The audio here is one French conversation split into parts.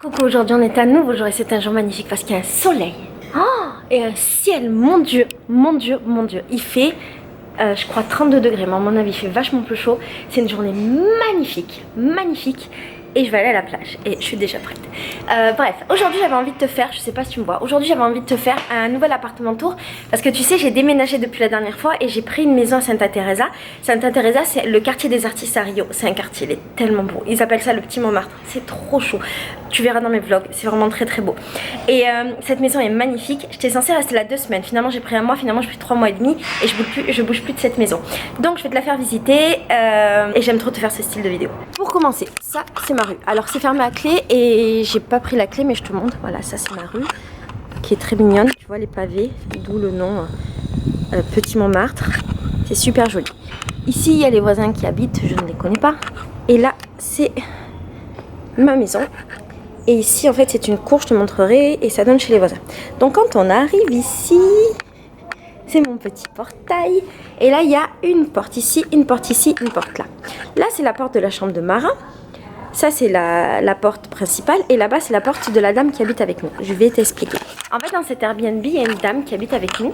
Coucou, aujourd'hui on est à nouveau jour et c'est un jour magnifique parce qu'il y a un soleil et un ciel, mon dieu, mon dieu, mon dieu. Il fait, je crois 32 degrés, mais à mon avis il fait vachement plus chaud. C'est une journée magnifique, magnifique. Et je vais aller à la plage et je suis déjà prête. Bref, aujourd'hui j'avais envie de te faire, je sais pas si tu me vois, aujourd'hui j'avais envie de te faire un nouvel appartement tour. Parce que tu sais, j'ai déménagé depuis la dernière fois et j'ai pris une maison à Santa Teresa. Santa Teresa, c'est le quartier des artistes à Rio. C'est un quartier, il est tellement beau. Ils appellent ça le Petit Montmartre, c'est trop chaud. Tu verras dans mes vlogs, c'est vraiment très très beau. Et cette maison est magnifique. J'étais censée rester là 2 semaines, finalement j'ai pris un mois, finalement j'ai pris 3 mois et demi. Et je bouge plus de cette maison. Donc je vais te la faire visiter et j'aime trop te faire ce style de vidéo. Pour commencer, ça c'est ma rue. Alors c'est fermé à clé et j'ai pas pris la clé mais je te montre. Voilà, ça c'est ma rue qui est très mignonne. Tu vois les pavés, d'où le nom Petit Montmartre. C'est super joli. Ici il y a les voisins qui habitent, je ne les connais pas. Et là c'est ma maison. Et ici en fait c'est une cour, je te montrerai, et ça donne chez les voisins. Donc quand on arrive ici, c'est mon petit portail. Et là il y a une porte ici, une porte ici, une porte là. Là c'est la porte de la chambre de Mara. Ça c'est la porte principale et là-bas c'est la porte de la dame qui habite avec nous. Je vais t'expliquer. En fait dans cet Airbnb il y a une dame qui habite avec nous.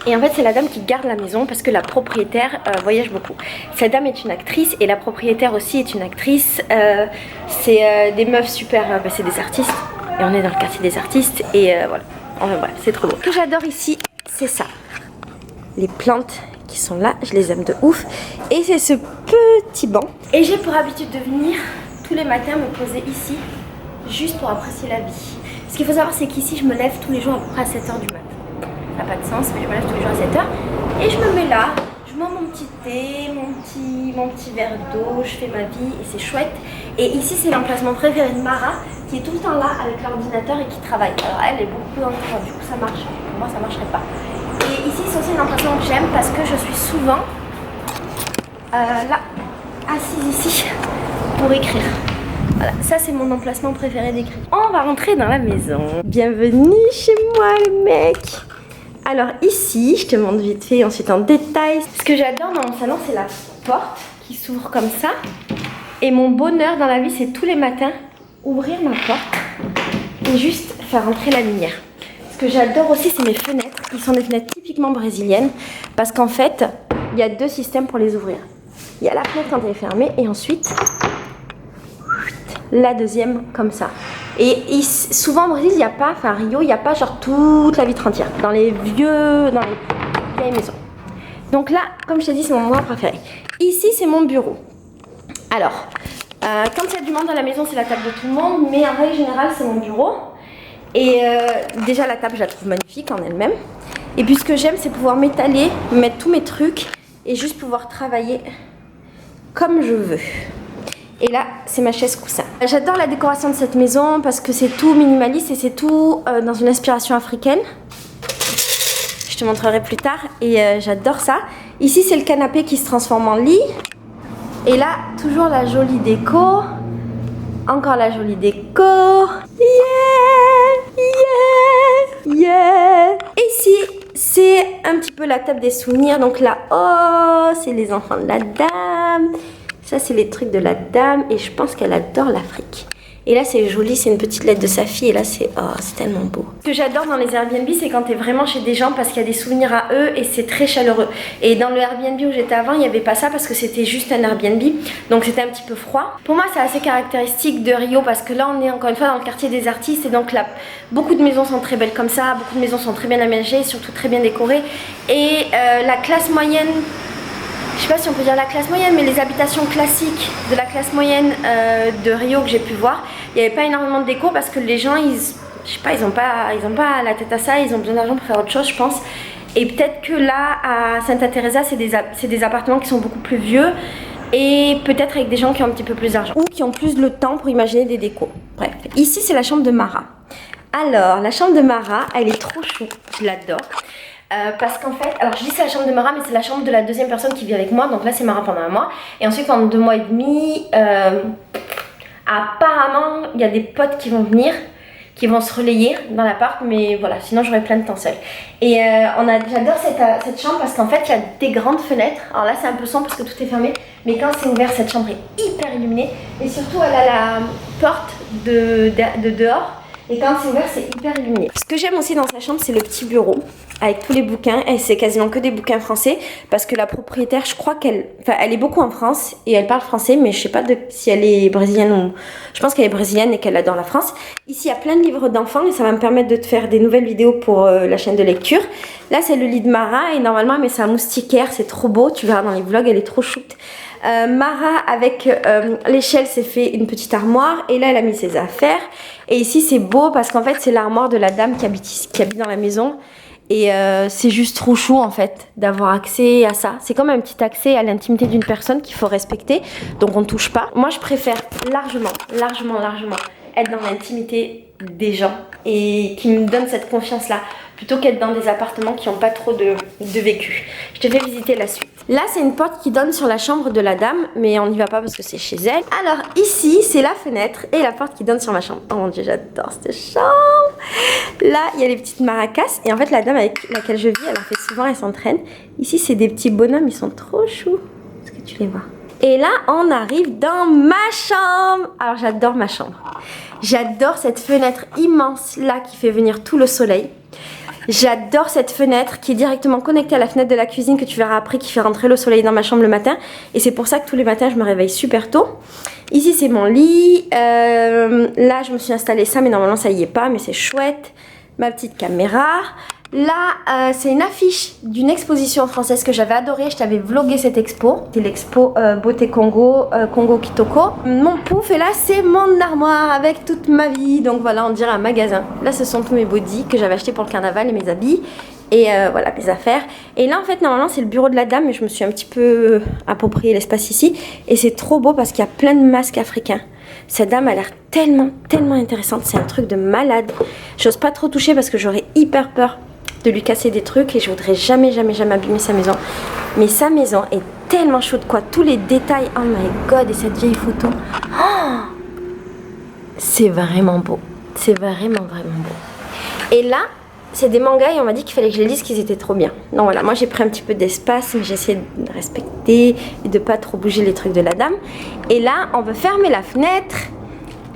Et en fait c'est la dame qui garde la maison parce que la propriétaire voyage beaucoup. Cette dame est une actrice et la propriétaire aussi est une actrice. C'est des meufs super, c'est des artistes. Et on est dans le quartier des artistes et voilà. Enfin bref, c'est trop beau. Ce que j'adore ici c'est ça. Les plantes qui sont là, je les aime de ouf. Et c'est ce petit banc. Et j'ai pour habitude de venir tous les matins me poser ici, juste pour apprécier la vie. Ce qu'il faut savoir, c'est qu'ici, je me lève tous les jours à peu près à 7h du matin. Ça n'a pas de sens, mais je me lève tous les jours à 7h. Et je me mets là, je bois mon petit thé, mon petit verre d'eau, je fais ma vie et c'est chouette. Et ici, c'est l'emplacement préféré de Mara, qui est tout le temps là avec l'ordinateur et qui travaille. Alors elle est beaucoup dans le travail, du coup ça marche. Pour moi, ça ne marcherait pas. Et ici, c'est aussi un emplacement que j'aime parce que je suis souvent là, assise ici, pour écrire. Voilà, ça c'est mon emplacement préféré d'écrire. On va rentrer dans la maison. Bienvenue chez moi les mecs. Alors ici, je te montre vite fait ensuite en détail. Ce que j'adore dans mon salon, c'est la porte qui s'ouvre comme ça. Et mon bonheur dans la vie, c'est tous les matins ouvrir ma porte et juste faire entrer la lumière. Ce que j'adore aussi, c'est mes fenêtres, qui sont des fenêtres typiquement brésiliennes. Parce qu'en fait, il y a 2 systèmes pour les ouvrir. Il y a la fenêtre quand elle est fermée et ensuite la deuxième comme ça. Et souvent au Brésil, il n'y a pas, enfin à Rio, il n'y a pas genre toute la vitre entière dans les vieilles maisons. Donc là, comme je t'ai dit, c'est mon endroit préféré. Ici, c'est mon bureau. Alors, quand il y a du monde à la maison, c'est la table de tout le monde, mais en règle générale, c'est mon bureau. Et déjà la table, je la trouve magnifique en elle-même. Et puis ce que j'aime, c'est pouvoir m'étaler, mettre tous mes trucs et juste pouvoir travailler comme je veux. Et là, c'est ma chaise coussin. J'adore la décoration de cette maison parce que c'est tout minimaliste et c'est tout dans une inspiration africaine. Je te montrerai plus tard et j'adore ça. Ici, c'est le canapé qui se transforme en lit. Et là, toujours la jolie déco. Encore la jolie déco. Yeah, yeah, yeah. Et ici, c'est un petit peu la table des souvenirs. Donc là, oh, c'est les enfants de la dame. Ça, c'est les trucs de la dame et je pense qu'elle adore l'Afrique. Et là, c'est joli, c'est une petite lettre de sa fille et là, c'est tellement beau. Ce que j'adore dans les Airbnb, c'est quand tu es vraiment chez des gens parce qu'il y a des souvenirs à eux et c'est très chaleureux. Et dans le Airbnb où j'étais avant, il n'y avait pas ça parce que c'était juste un Airbnb. Donc c'était un petit peu froid. Pour moi, c'est assez caractéristique de Rio parce que là, on est encore une fois dans le quartier des artistes et donc là, beaucoup de maisons sont très belles comme ça, beaucoup de maisons sont très bien aménagées, surtout très bien décorées. Et la classe moyenne... Je sais pas si on peut dire la classe moyenne, mais les habitations classiques de la classe moyenne de Rio que j'ai pu voir, il n'y avait pas énormément de déco parce que les gens, je sais pas, ils ont pas la tête à ça, ils ont besoin d'argent pour faire autre chose, je pense. Et peut-être que là, à Santa Teresa, c'est des appartements qui sont beaucoup plus vieux et peut-être avec des gens qui ont un petit peu plus d'argent ou qui ont plus le temps pour imaginer des décos. Bref, ici c'est la chambre de Mara. Alors, la chambre de Mara, elle est trop chou, je l'adore. Parce qu'en fait, alors je dis c'est la chambre de Mara, mais c'est la chambre de la deuxième personne qui vit avec moi. Donc là c'est Mara pendant 1 mois. Et ensuite pendant 2 mois et demi, apparemment il y a des potes qui vont venir. qui vont se relayer dans l'appart, mais voilà, sinon j'aurais plein de temps seule. Et j'adore cette chambre parce qu'en fait il y a des grandes fenêtres. Alors là c'est un peu sombre parce que tout est fermé, mais quand c'est ouvert, cette chambre est hyper illuminée. Et surtout elle a la porte de dehors. Et quand c'est ouvert, c'est hyper illuminé. Ce que j'aime aussi dans sa chambre, c'est le petit bureau avec tous les bouquins. Et c'est quasiment que des bouquins français parce que la propriétaire, je crois elle est beaucoup en France et elle parle français, mais je sais pas si elle est brésilienne ou... Je pense qu'elle est brésilienne et qu'elle adore la France. Ici, il y a plein de livres d'enfants et ça va me permettre de te faire des nouvelles vidéos pour la chaîne de lecture. Là, c'est le lit de Mara et normalement, elle met sa moustiquaire. C'est trop beau. Tu verras dans les vlogs, elle est trop chouette. Mara avec l'échelle s'est fait une petite armoire et là elle a mis ses affaires et ici c'est beau parce qu'en fait c'est l'armoire de la dame qui habite dans la maison et c'est juste trop chou en fait d'avoir accès à ça. C'est comme un petit accès à l'intimité d'une personne qu'il faut respecter, donc on ne touche pas. Moi je préfère largement être dans l'intimité des gens et qui me donnent cette confiance là plutôt qu'être dans des appartements qui n'ont pas trop de vécu. Je te fais visiter la suite. Là, c'est une porte qui donne sur la chambre de la dame, mais on n'y va pas parce que c'est chez elle. Alors ici, c'est la fenêtre et la porte qui donne sur ma chambre. Oh mon dieu, j'adore cette chambre. Là, il y a les petites maracas et en fait, la dame avec laquelle je vis, elle en fait souvent, elle s'entraîne. Ici, c'est des petits bonhommes, ils sont trop choux. Est-ce que tu les vois? Et là, on arrive dans ma chambre. Alors, j'adore ma chambre. J'adore cette fenêtre immense là qui fait venir tout le soleil. J'adore cette fenêtre qui est directement connectée à la fenêtre de la cuisine que tu verras après qui fait rentrer le soleil dans ma chambre le matin. Et c'est pour ça que tous les matins, je me réveille super tôt. Ici, c'est mon lit. Là, je me suis installée ça, mais normalement, ça y est pas, mais c'est chouette. Ma petite caméra. Là, c'est une affiche d'une exposition française que j'avais adorée. Je t'avais vlogué cette expo. C'est l'expo Beauté Congo, Congo Kitoko. Mon pouf, et là, c'est mon armoire avec toute ma vie. Donc voilà, on dirait un magasin. Là, ce sont tous mes bodys que j'avais achetés pour le carnaval et mes habits. Et voilà, mes affaires. Et là, en fait, normalement, c'est le bureau de la dame. Mais je me suis un petit peu approprié l'espace ici. Et c'est trop beau parce qu'il y a plein de masques africains. Cette dame a l'air tellement intéressante. C'est un truc de malade. J'ose pas trop toucher parce que j'aurais hyper peur de lui casser des trucs et je voudrais jamais abîmer sa maison. Mais sa maison est tellement chaude quoi. Tous les détails, oh my god, et cette vieille photo. Oh, c'est vraiment beau. C'est vraiment beau. Et là, c'est des mangas et on m'a dit qu'il fallait que je les lise, qu'ils étaient trop bien. Donc voilà, moi j'ai pris un petit peu d'espace, mais j'ai essayé de respecter et de pas trop bouger les trucs de la dame. Et là, on veut fermer la fenêtre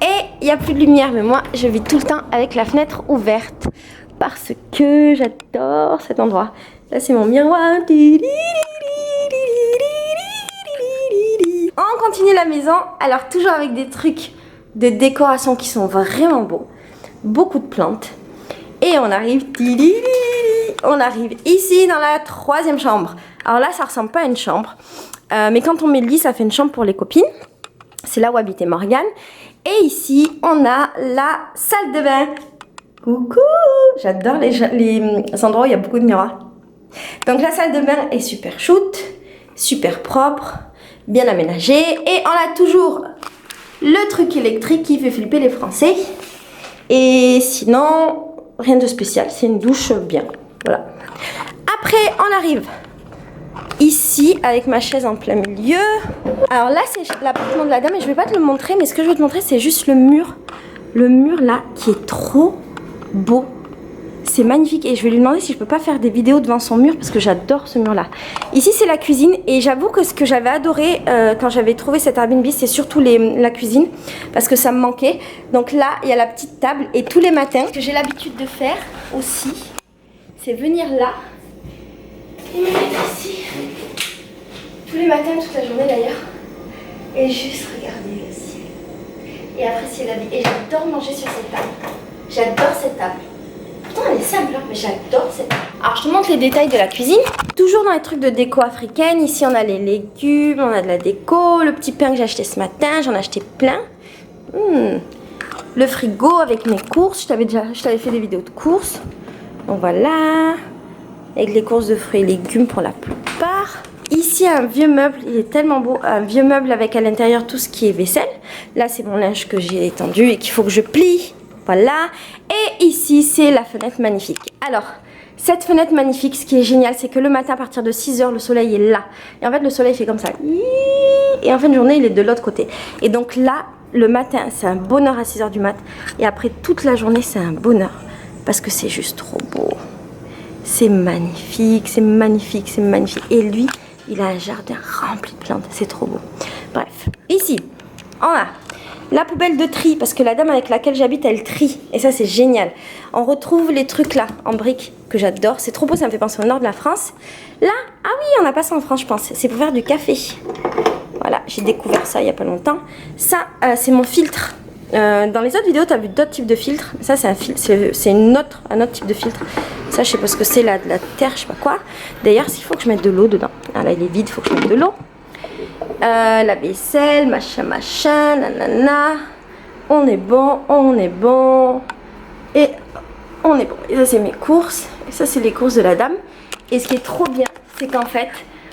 et il n'y a plus de lumière. Mais moi, je vis tout le temps avec la fenêtre ouverte. Parce que j'adore cet endroit. Là, c'est mon miroir. On continue la maison. Alors, toujours avec des trucs de décoration qui sont vraiment beaux. Beaucoup de plantes. Et on arrive ici dans la 3e chambre. Alors là, ça ressemble pas à une chambre. Mais quand on met le lit, ça fait une chambre pour les copines. C'est là où habitait Morgane. Et ici, on a la salle de bain. Coucou! J'adore les endroits où il y a beaucoup de miroirs. Donc la salle de bain est super shoot, super propre, bien aménagée. Et on a toujours le truc électrique qui fait flipper les Français. Et sinon, rien de spécial. C'est une douche bien. Voilà. Après, on arrive ici avec ma chaise en plein milieu. Alors là, c'est l'appartement de la dame et je vais pas te le montrer. Mais ce que je vais te montrer, c'est juste le mur. Le mur là qui est trop beau, c'est magnifique et je vais lui demander si je peux pas faire des vidéos devant son mur parce que j'adore ce mur là. Ici c'est la cuisine et j'avoue que ce que j'avais adoré quand j'avais trouvé cet Airbnb, c'est surtout la cuisine parce que ça me manquait. Donc là il y a la petite table et tous les matins, ce que j'ai l'habitude de faire aussi, c'est venir là et me mettre ici tous les matins, toute la journée d'ailleurs, et juste regarder le ciel et apprécier la vie. Et j'adore manger sur cette table. J'adore cette table. Pourtant elle est simple, hein, mais j'adore cette table. Alors je te montre les détails de la cuisine. Toujours dans les trucs de déco africaine. Ici on a les légumes, on a de la déco. Le petit pain que j'ai acheté ce matin, j'en ai acheté plein. Le frigo avec mes courses. Je t'avais fait des vidéos de courses. Donc voilà. Avec les courses de fruits et légumes pour la plupart. Ici un vieux meuble, il est tellement beau. Un vieux meuble avec à l'intérieur tout ce qui est vaisselle. Là c'est mon linge que j'ai étendu et qu'il faut que je plie. Voilà, et ici c'est la fenêtre magnifique. Alors, cette fenêtre magnifique, ce qui est génial, c'est que le matin à partir de 6 h, le soleil est là. Et en fait, le soleil fait comme ça. Et en fin de journée, il est de l'autre côté. Et donc là, le matin, c'est un bonheur à 6 h du mat. Et après, toute la journée, c'est un bonheur. Parce que c'est juste trop beau. C'est magnifique, c'est magnifique, c'est magnifique. Et lui, il a un jardin rempli de plantes. C'est trop beau. Bref, ici, on a la poubelle de tri. Parce que la dame avec laquelle j'habite, elle trie. Et ça, c'est génial. On retrouve les trucs là, en briques, que j'adore. C'est trop beau, ça me fait penser au nord de la France. Là, ah oui, on n'a pas ça en France, je pense. C'est pour faire du café. Voilà, j'ai découvert ça il n'y a pas longtemps. Ça, c'est mon filtre. Dans les autres vidéos, tu as vu d'autres types de filtres. Ça, c'est un filtre, c'est un autre type de filtre. Ça, je sais pas ce que c'est, de la terre, je sais pas quoi. D'ailleurs, il faut que je mette de l'eau dedans. Ah, là, il est vide, il faut que je mette de l'eau. La vaisselle, machin, nanana. On est bon, on est bon. Et on est bon. Et ça, c'est mes courses. Et ça, c'est les courses de la dame. Et ce qui est trop bien, c'est qu'en fait,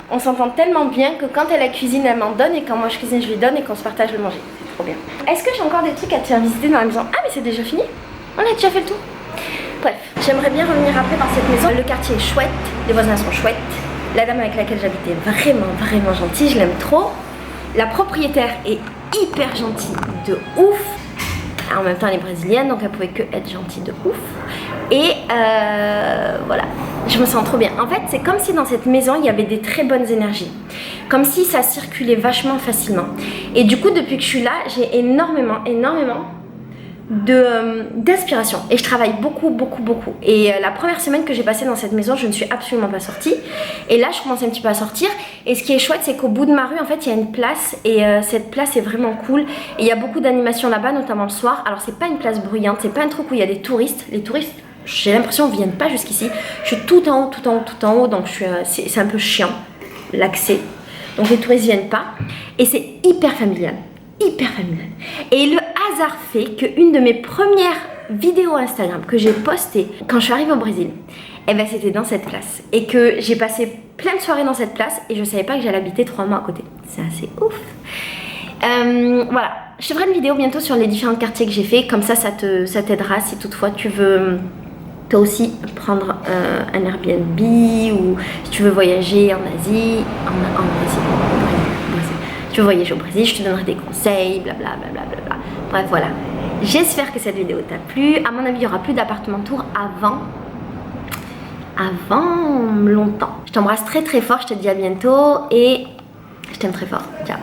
on s'entend tellement bien que quand elle cuisine, elle m'en donne. Et quand moi je cuisine, je lui donne et qu'on se partage le manger. C'est trop bien. Est-ce que j'ai encore des trucs à te faire visiter dans la maison? Ah, mais c'est déjà fini? On a déjà fait le tour. Bref, j'aimerais bien revenir après dans cette maison. Le quartier est chouette, les voisins sont chouettes. La dame avec laquelle j'habite est vraiment gentille, je l'aime trop. La propriétaire est hyper gentille de ouf. En même temps, elle est brésilienne, donc elle pouvait que être gentille de ouf. Et voilà, je me sens trop bien. En fait, c'est comme si dans cette maison, il y avait des très bonnes énergies. Comme si ça circulait vachement facilement. Et du coup, depuis que je suis là, j'ai énormément d'inspiration. Et je travaille beaucoup. Et la première semaine que j'ai passée dans cette maison, je ne suis absolument pas sortie. Et là, je commence un petit peu à sortir. Et ce qui est chouette, c'est qu'au bout de ma rue, en fait, il y a une place. Et cette place est vraiment cool. Et il y a beaucoup d'animations là-bas, notamment le soir. Alors, c'est pas une place bruyante. C'est pas un truc où il y a des touristes. Les touristes, j'ai l'impression, ne viennent pas jusqu'ici. Je suis tout en haut. Donc, c'est un peu chiant, l'accès. Donc, les touristes viennent pas. Et c'est hyper familial. Et le hasard fait qu'une de mes premières vidéos Instagram que j'ai postées quand je suis arrivée au Brésil, eh ben c'était dans cette place. Et que j'ai passé plein de soirées dans cette place et je savais pas que j'allais habiter 3 mois à côté. C'est assez ouf. Voilà, je te ferai une vidéo bientôt sur les différents quartiers que j'ai fait. Comme ça t'aidera si toutefois tu veux toi aussi prendre un Airbnb ou si tu veux voyager en Asie, tu veux voyager au Brésil, je te donnerai des conseils, blablabla. Bref, voilà. J'espère que cette vidéo t'a plu. À mon avis, il n'y aura plus d'appartement tour avant longtemps. Je t'embrasse très fort, je te dis à bientôt et je t'aime très fort. Ciao.